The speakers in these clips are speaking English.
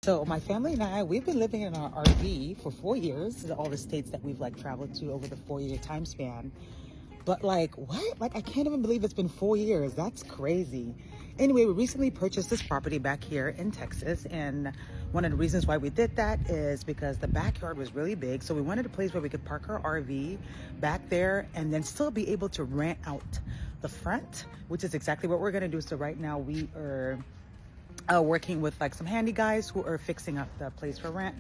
So my family and I, we've been living in our RV for 4 years, all the states that we've like traveled to over the 4 year time span. But like, what? Like, I can't even believe it's been 4 years. That's crazy. Anyway, we recently purchased this property back here in Texas. And one of the reasons why we did that is because the backyard was really big. So we wanted a place where we could park our RV back there and then still be able to rent out the front, which is exactly what we're going to do. So right now we are working with like some handy guys who are fixing up the place for rent.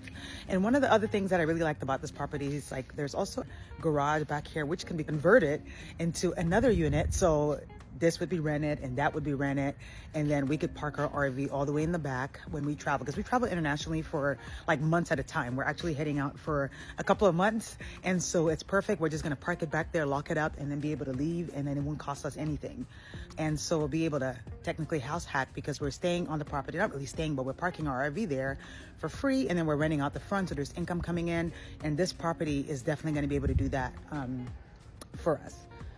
And one of the other things that I really liked about this property is like there's also a garage back here which can be converted into another unit. So this would be rented and that would be rented, and then we could park our RV all the way in the back when we travel, because we travel internationally for like months at a time. We're actually heading out for a couple of months, and so it's perfect. We're just going to park it back there, lock it up, and then be able to leave, and then it won't cost us anything. And so we'll be able to technically house hack, because we're staying on the property, not really staying, but we're parking our RV there for free, and then we're renting out the front, so there's income coming in. And this property is definitely going to be able to do that for us.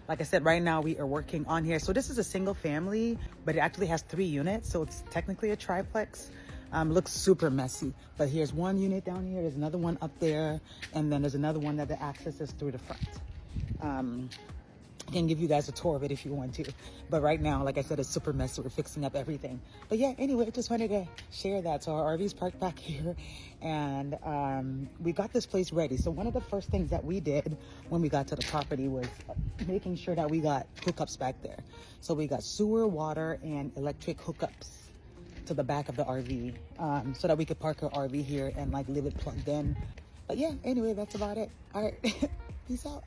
Like I said, right now we are working on here. So this is a single family, but it actually has 3 units. So it's technically a triplex. Looks super messy, but here's one unit down here. There's another one up there. And then there's another one that the access is through the front. I can give you guys a tour of it if you want to. But right now, like I said, it's super messy. We're fixing up everything. But yeah, anyway, I just wanted to share that. So our RV's parked back here, and we got this place ready. So one of the first things that we did when we got to the property was making sure that we got hookups back there. So we got sewer, water, and electric hookups to the back of the RV, so that we could park our RV here and like leave it plugged in. But yeah, anyway, that's about it. All right, peace out.